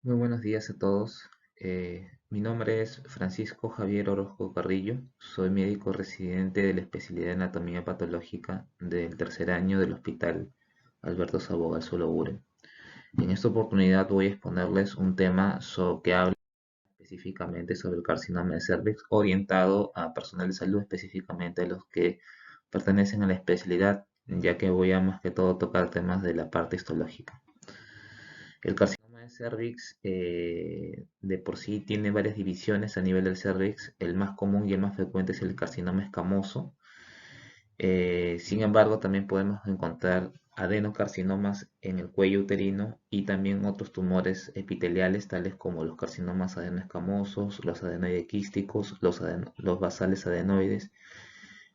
Muy buenos días a todos. Mi nombre es Francisco Javier Orozco Carrillo. Soy médico residente de la especialidad de anatomía patológica del tercer año del Hospital Alberto Sabogal Soloburen. En esta oportunidad voy a exponerles un tema que habla específicamente sobre el carcinoma de cervix, orientado a personal de salud, específicamente a los que pertenecen a la especialidad, ya que voy a más que todo tocar temas de la parte histológica. El carcinoma de cervix de por sí tiene varias divisiones a nivel del cervix. El más común y el más frecuente es el carcinoma escamoso. Sin embargo, también podemos encontrar adenocarcinomas en el cuello uterino y también otros tumores epiteliales, tales como los carcinomas adenoescamosos, los adenoides quísticos, los basales adenoides,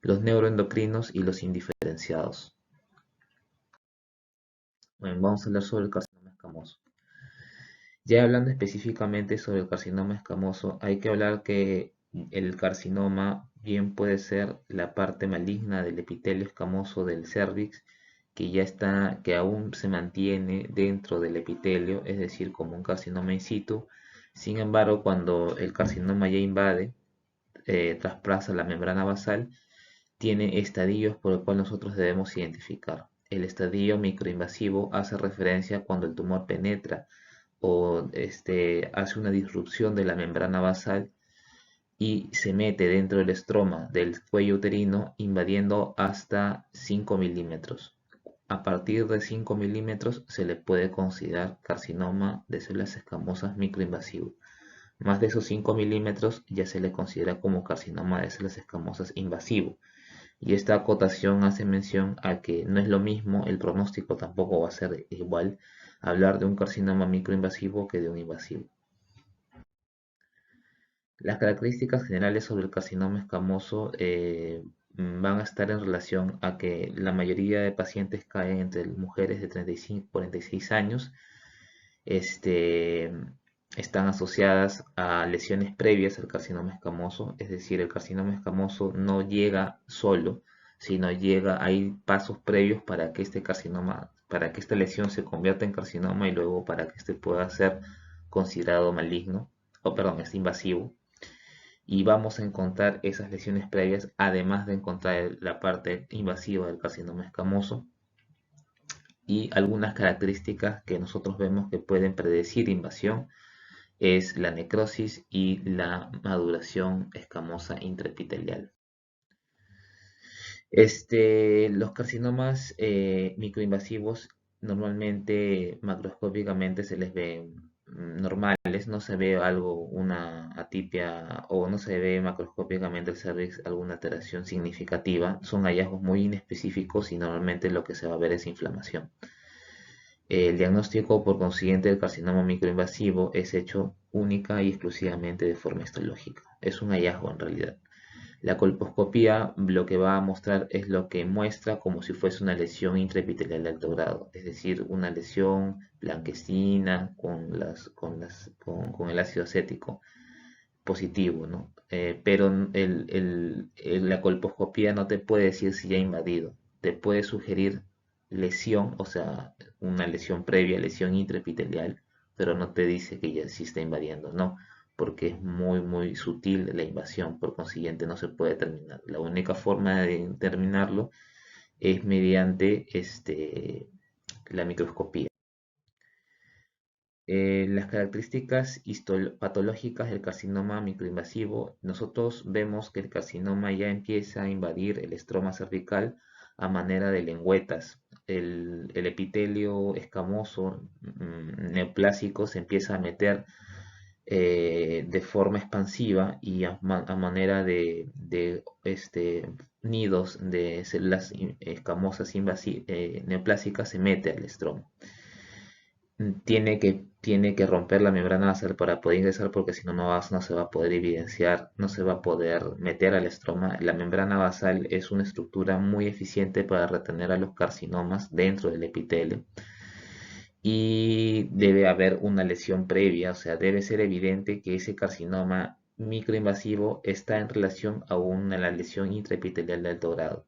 los neuroendocrinos y los indiferenciados. Bueno, vamos a hablar sobre el carcinoma escamoso. Ya hablando específicamente sobre el carcinoma escamoso, hay que hablar que el carcinoma bien puede ser la parte maligna del epitelio escamoso del cérvix, que aún se mantiene dentro del epitelio, es decir, como un carcinoma in situ. Sin embargo, cuando el carcinoma ya invade, traspasa la membrana basal, tiene estadios por el cual nosotros debemos identificar. El estadio microinvasivo hace referencia cuando el tumor penetra o hace una disrupción de la membrana basal y se mete dentro del estroma del cuello uterino, invadiendo hasta 5 milímetros. A partir de 5 milímetros se le puede considerar carcinoma de células escamosas microinvasivo. Más de esos 5 milímetros ya se le considera como carcinoma de células escamosas invasivo. Y esta acotación hace mención a que no es lo mismo, el pronóstico tampoco va a ser igual hablar de un carcinoma microinvasivo que de un invasivo. Las características generales sobre el carcinoma escamoso van a estar en relación a que la mayoría de pacientes caen entre mujeres de 35 y 46 años. Este, Están asociadas a lesiones previas al carcinoma escamoso, es decir, el carcinoma escamoso no llega solo, sino hay pasos previos para que para que esta lesión se convierta en carcinoma y luego para que este pueda ser considerado maligno, o perdón, es invasivo. Y vamos a encontrar esas lesiones previas, además de encontrar la parte invasiva del carcinoma escamoso y algunas características que nosotros vemos que pueden predecir invasión es la necrosis y la maduración escamosa intraepitelial. Los carcinomas microinvasivos normalmente macroscópicamente se les ve normales, no se ve una atipia o no se ve macroscópicamente el cervix alguna alteración significativa. Son hallazgos muy inespecíficos y normalmente lo que se va a ver es inflamación. El diagnóstico, por consiguiente, del carcinoma microinvasivo es hecho única y exclusivamente de forma histológica. Es un hallazgo en realidad. La colposcopía lo que va a mostrar es lo que muestra como si fuese una lesión intraepitelial de alto grado, es decir, una lesión blanquecina con el ácido acético positivo, ¿no? Pero la colposcopía no te puede decir si ya ha invadido, te puede sugerir lesión, o sea, una lesión previa, lesión intraepitelial, pero no te dice que ya sí está invadiendo, no, porque es muy, muy sutil la invasión, por consiguiente no se puede determinar. La única forma de determinarlo es mediante la microscopía. Las características histopatológicas del carcinoma microinvasivo, nosotros vemos que el carcinoma ya empieza a invadir el estroma cervical a manera de lengüetas. El epitelio escamoso neoplásico se empieza a meter de forma expansiva y a manera de nidos de células escamosas neoplásicas se mete al estroma. Tiene que romper la membrana basal para poder ingresar porque si no, no se va a poder evidenciar, no se va a poder meter al estroma. La membrana basal es una estructura muy eficiente para retener a los carcinomas dentro del epitelio y debe haber una lesión previa, o sea, debe ser evidente que ese carcinoma microinvasivo está en relación a la lesión intraepitelial de alto grado.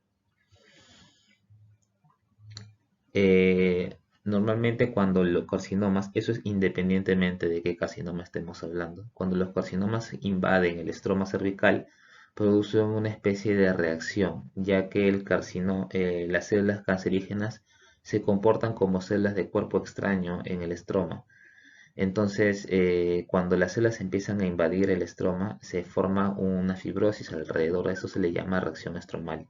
Normalmente cuando los carcinomas, eso es independientemente de qué carcinoma estemos hablando, cuando los carcinomas invaden el estroma cervical, producen una especie de reacción, ya que las células cancerígenas se comportan como células de cuerpo extraño en el estroma. Entonces, cuando las células empiezan a invadir el estroma, se forma una fibrosis alrededor, a eso se le llama reacción estromal.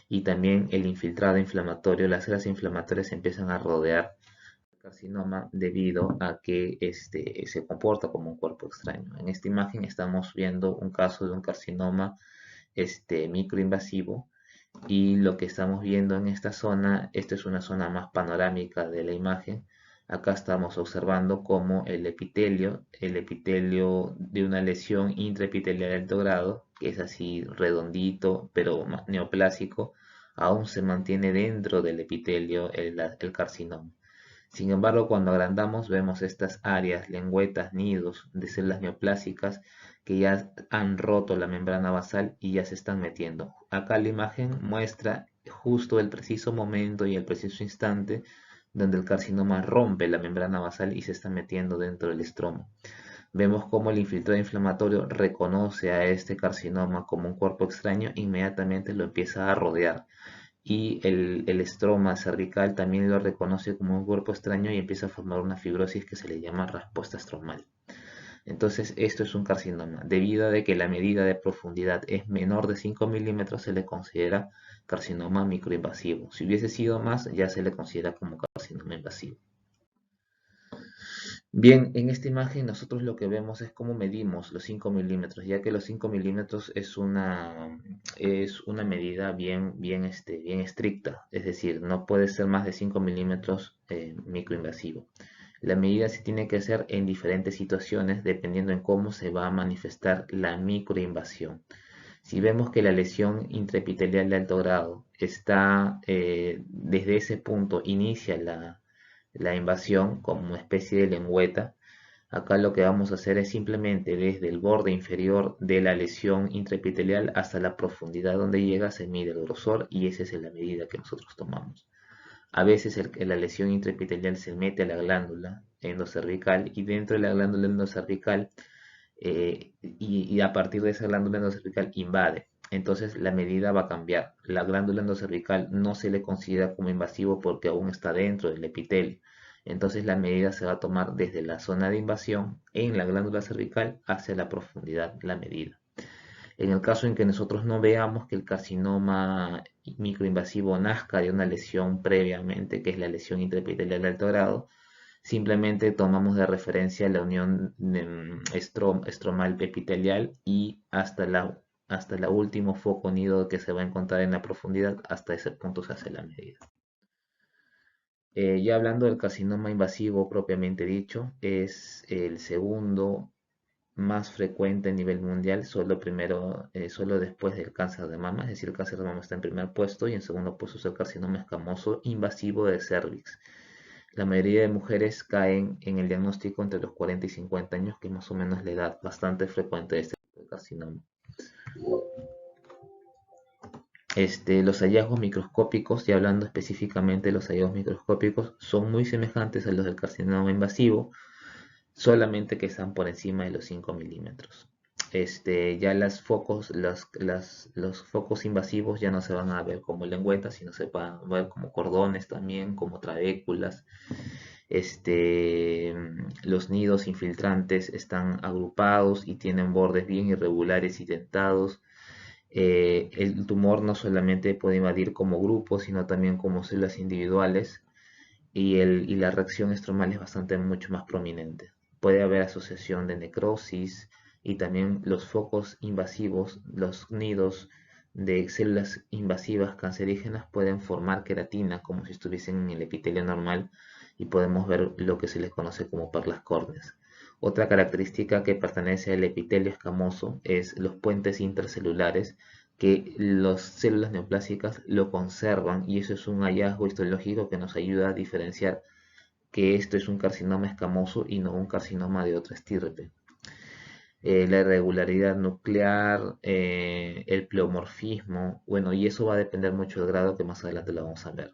Y también el infiltrado inflamatorio, las células inflamatorias empiezan a rodear el carcinoma debido a que se comporta como un cuerpo extraño. En esta imagen estamos viendo un caso de un carcinoma microinvasivo, y lo que estamos viendo en esta zona, esta es una zona más panorámica de la imagen. Acá estamos observando cómo el epitelio de una lesión intraepitelial de alto grado, que es así redondito pero más neoplásico, aún se mantiene dentro del epitelio el carcinoma. Sin embargo, cuando agrandamos vemos estas áreas, lengüetas, nidos de células neoplásicas que ya han roto la membrana basal y ya se están metiendo. Acá la imagen muestra justo el preciso momento y el preciso instante donde el carcinoma rompe la membrana basal y se está metiendo dentro del estroma. Vemos cómo el infiltrado inflamatorio reconoce a este carcinoma como un cuerpo extraño e inmediatamente lo empieza a rodear, y el estroma cervical también lo reconoce como un cuerpo extraño y empieza a formar una fibrosis que se le llama respuesta estromal. Entonces, esto es un carcinoma. Debido a que la medida de profundidad es menor de 5 milímetros, se le considera carcinoma microinvasivo. Si hubiese sido más, ya se le considera como carcinoma invasivo. Bien, en esta imagen nosotros lo que vemos es cómo medimos los 5 milímetros, ya que los 5 milímetros es una medida bien estricta, es decir, no puede ser más de 5 milímetros microinvasivo. La medida se tiene que hacer en diferentes situaciones dependiendo en cómo se va a manifestar la microinvasión. Si vemos que la lesión intraepitelial de alto grado está desde ese punto, inicia la invasión como una especie de lengüeta. Acá lo que vamos a hacer es simplemente desde el borde inferior de la lesión intraepitelial hasta la profundidad donde llega se mide el grosor, y esa es la medida que nosotros tomamos. A veces la lesión intraepitelial se mete a la glándula endocervical, y dentro de la glándula endocervical y a partir de esa glándula endocervical invade. Entonces la medida va a cambiar. La glándula endocervical no se le considera como invasivo porque aún está dentro del epitelio. Entonces la medida se va a tomar desde la zona de invasión en la glándula cervical hacia la profundidad, la medida. En el caso en que nosotros no veamos que el carcinoma microinvasivo nazca de una lesión previamente, que es la lesión intraepitelial de alto grado, simplemente tomamos de referencia la unión estromal epitelial y hasta la último foco nido que se va a encontrar en la profundidad. Hasta ese punto se hace la medida. Ya hablando del carcinoma invasivo propiamente dicho, es el segundo más frecuente a nivel mundial, solo después del cáncer de mama. Es decir, el cáncer de mama está en primer puesto y en segundo puesto es el carcinoma escamoso invasivo de cervix. La mayoría de mujeres caen en el diagnóstico entre los 40 y 50 años, que es más o menos la edad bastante frecuente de este tipo de carcinoma. Los hallazgos microscópicos, y hablando específicamente de los hallazgos microscópicos, son muy semejantes a los del carcinoma invasivo, solamente que están por encima de los 5 milímetros. Ya los focos invasivos ya no se van a ver como lengüetas, sino se van a ver como cordones también, como trabéculas. Los nidos infiltrantes están agrupados y tienen bordes bien irregulares y dentados. El tumor no solamente puede invadir como grupo, sino también como células individuales, y la reacción estromal es mucho más prominente. Puede haber asociación de necrosis, y también los focos invasivos, los nidos de células invasivas cancerígenas pueden formar queratina como si estuviesen en el epitelio normal, y podemos ver lo que se les conoce como perlas córneas. Otra característica que pertenece al epitelio escamoso es los puentes intracelulares, que las células neoplásicas lo conservan, y eso es un hallazgo histológico que nos ayuda a diferenciar que esto es un carcinoma escamoso y no un carcinoma de otra estirpe. La irregularidad nuclear, el pleomorfismo, bueno, y eso va a depender mucho del grado, que más adelante lo vamos a ver.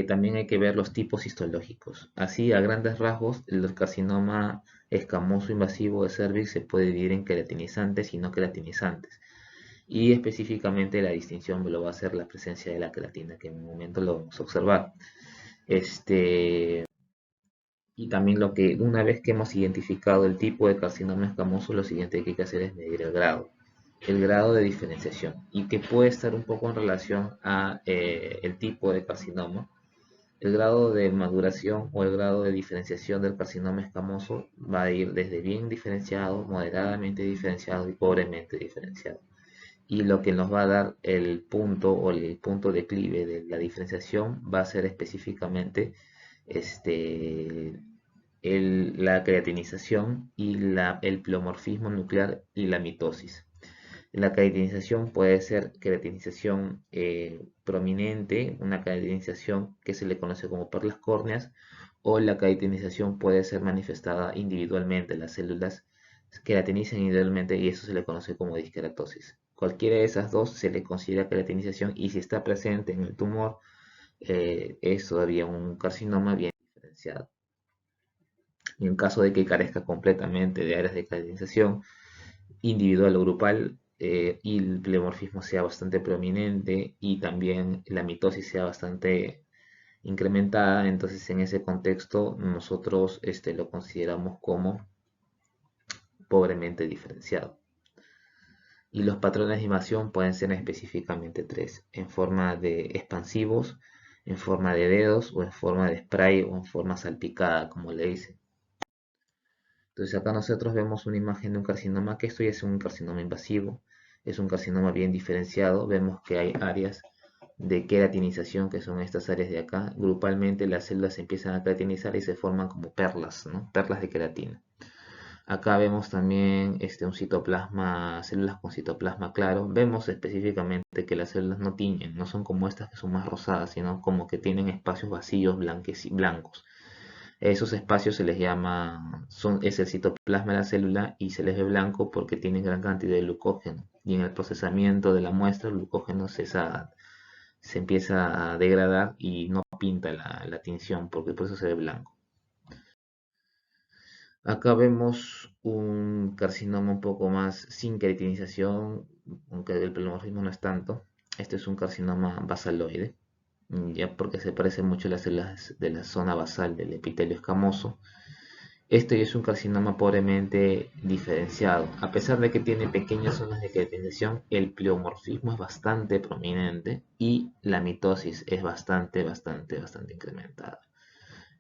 También hay que ver los tipos histológicos. Así, a grandes rasgos, el carcinoma escamoso invasivo de cervix se puede dividir en queratinizantes y no queratinizantes. Y específicamente la distinción lo va a hacer la presencia de la queratina, que en un momento lo vamos a observar. Este, y también una vez que hemos identificado el tipo de carcinoma escamoso, lo siguiente que hay que hacer es medir el grado de diferenciación, y que puede estar un poco en relación a el tipo de carcinoma. El grado de maduración o el grado de diferenciación del carcinoma escamoso va a ir desde bien diferenciado, moderadamente diferenciado y pobremente diferenciado. Y lo que nos va a dar el punto o el punto declive de la diferenciación va a ser específicamente este, la creatinización y el pleomorfismo nuclear y la mitosis. La creatinización puede ser creatinización prominente, una creatinización que se le conoce como perlas córneas, o la creatinización puede ser manifestada individualmente. Las células creatinizan individualmente y eso se le conoce como disqueratosis. Cualquiera de esas dos se le considera creatinización, y si está presente en el tumor, es todavía un carcinoma bien diferenciado. Y en caso de que carezca completamente de áreas de creatinización, individual o grupal, y el pleomorfismo sea bastante prominente y también la mitosis sea bastante incrementada, entonces en ese contexto nosotros lo consideramos como pobremente diferenciado. Y los patrones de invasión pueden ser específicamente tres: en forma de expansivos, en forma de dedos, o en forma de spray, o en forma salpicada, como le dicen. Entonces acá nosotros vemos una imagen de un carcinoma, que esto ya es un carcinoma invasivo, es un carcinoma bien diferenciado. Vemos que hay áreas de queratinización, que son estas áreas de acá. Grupalmente las células se empiezan a queratinizar y se forman como perlas, ¿no? Perlas de queratina. Acá vemos también un citoplasma, células con citoplasma claro. Vemos específicamente que las células no tiñen, no son como estas que son más rosadas, sino como que tienen espacios vacíos blancos. Esos espacios se les llama, es el citoplasma de la célula, y se les ve blanco porque tienen gran cantidad de glucógeno. Y en el procesamiento de la muestra, el glucógeno se empieza a degradar y no pinta la tinción, porque por eso se ve blanco. Acá vemos un carcinoma un poco más sin queratinización, aunque el pleomorfismo no es tanto. Este es un carcinoma basaloide, ya porque se parece mucho a las células de la zona basal del epitelio escamoso. Este es un carcinoma pobremente diferenciado. A pesar de que tiene pequeñas zonas de queratinización, el pleomorfismo es bastante prominente y la mitosis es bastante incrementada.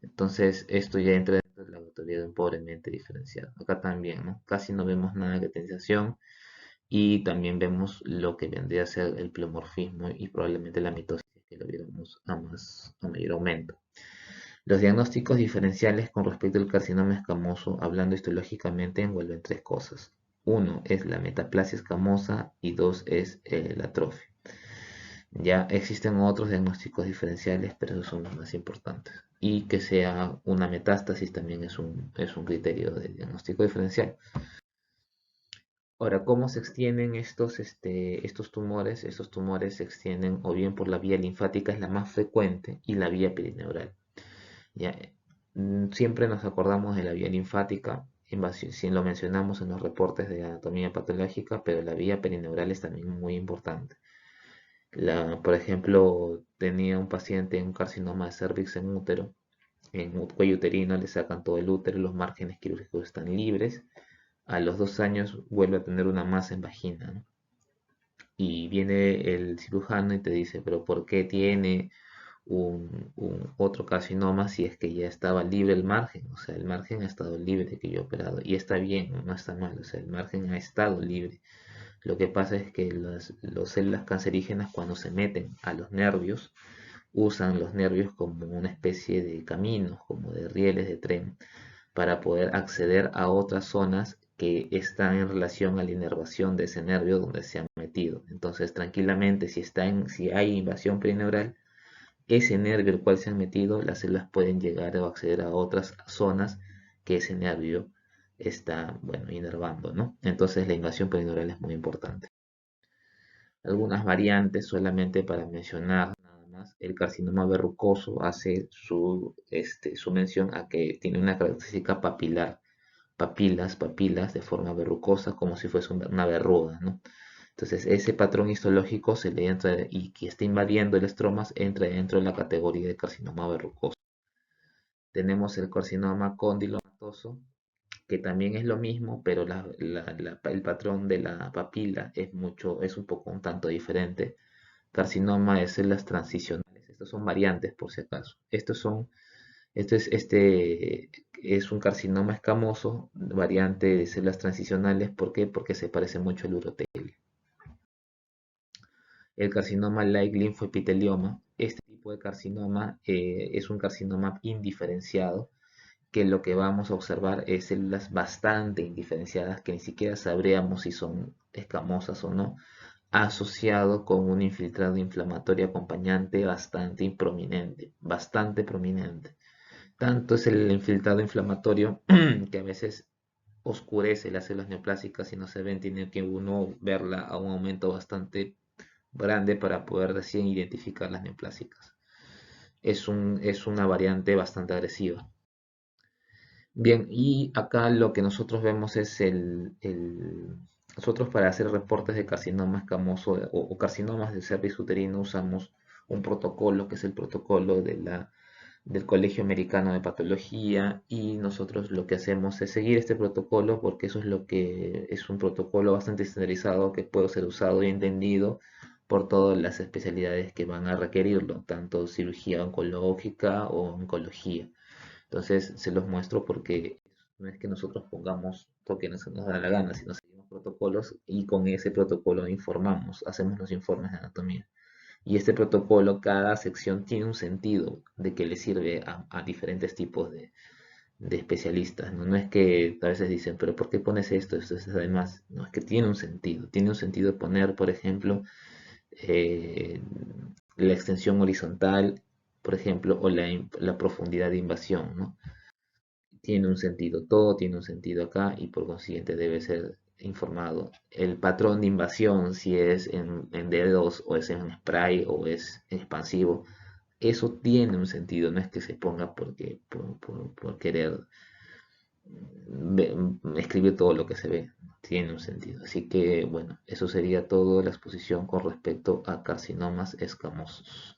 Entonces, esto ya entra dentro de la categoría de un pobremente diferenciado. Acá también, ¿no? Casi no vemos nada de queratinización, y también vemos lo que vendría a ser el pleomorfismo y probablemente la mitosis, que lo viéramos a mayor aumento. Los diagnósticos diferenciales con respecto al carcinoma escamoso, hablando histológicamente, envuelven tres cosas. Uno es la metaplasia escamosa y dos es la atrofia. Ya existen otros diagnósticos diferenciales, pero esos son los más importantes. Y que sea una metástasis también es un criterio de diagnóstico diferencial. Ahora, ¿cómo se extienden estos tumores? Estos tumores se extienden o bien por la vía linfática, es la más frecuente, y la vía perineural. Ya, siempre nos acordamos de la vía linfática, si lo mencionamos en los reportes de anatomía patológica, pero la vía perineural es también muy importante. Por ejemplo, tenía un paciente un carcinoma de cervix en útero, en cuello uterino, le sacan todo el útero, los márgenes quirúrgicos están libres. A los 2 años vuelve a tener una masa en vagina, ¿no? Y viene el cirujano y te dice, pero ¿por qué tiene un otro carcinoma si es que ya estaba libre el margen? O sea, el margen ha estado libre de que yo he operado, y está bien, no está mal, o sea, el margen ha estado libre. Lo que pasa es que las células cancerígenas, cuando se meten a los nervios, usan los nervios como una especie de caminos, como de rieles de tren, para poder acceder a otras zonas que están en relación a la inervación de ese nervio donde se han metido. Entonces, tranquilamente, si hay invasión perineural, ese nervio al cual se han metido, las células pueden llegar o acceder a otras zonas que ese nervio está, bueno, inervando, ¿no? Entonces, la invasión perineural es muy importante. Algunas variantes, solamente para mencionar nada carcinomas, el carcinoma verrucoso hace su mención a que tiene una característica papilar, papilas de forma verrucosa, como si fuese una verruga, ¿no? Entonces, ese patrón histológico se le entra y que está invadiendo el estromas entra dentro de la categoría de carcinoma verrucoso. Tenemos el carcinoma condilomatoso, que también es lo mismo, pero el patrón de la papila es un poco un tanto diferente. Carcinoma de células transicionales. Estos son variantes, por si acaso. Este es un carcinoma escamoso, variante de células transicionales. ¿Por qué? Porque se parece mucho al urotelio. El carcinoma like linfoepitelioma. Este tipo de carcinoma es un carcinoma indiferenciado, que lo que vamos a observar es células bastante indiferenciadas que ni siquiera sabríamos si son escamosas o no, asociado con un infiltrado inflamatorio acompañante bastante prominente. Tanto es el infiltrado inflamatorio que a veces oscurece las células neoplásicas y no se ven, tiene que uno verla a un aumento bastante grande para poder recién identificar las neoplásicas. Es una variante bastante agresiva. Bien, y acá lo que nosotros vemos es nosotros para hacer reportes de carcinoma escamoso o carcinomas del cervix uterino usamos un protocolo que es el protocolo del Colegio Americano de Patología, y nosotros lo que hacemos es seguir este protocolo porque eso es lo que es un protocolo bastante estandarizado que puede ser usado y entendido por todas las especialidades que van a requerirlo, tanto cirugía oncológica o oncología. Entonces se los muestro porque no es que nosotros pongamos lo que nos da la gana, sino seguimos protocolos y con ese protocolo informamos, hacemos los informes de anatomía. Y este protocolo, cada sección tiene un sentido de que le sirve a diferentes tipos de especialistas. ¿No? No es que a veces dicen, pero ¿por qué pones esto? Esto es además, no, es que tiene un sentido. Tiene un sentido poner, por ejemplo, eh, la extensión horizontal, por ejemplo, o la profundidad de invasión, ¿no? Tiene un sentido, todo tiene un sentido acá y por consiguiente debe ser informado. El patrón de invasión, si es en dedos o es en spray o es expansivo, eso tiene un sentido, no es que se ponga por querer escribir todo lo que se ve, tiene un sentido. Así que bueno, eso sería todo la exposición con respecto a carcinomas escamosos.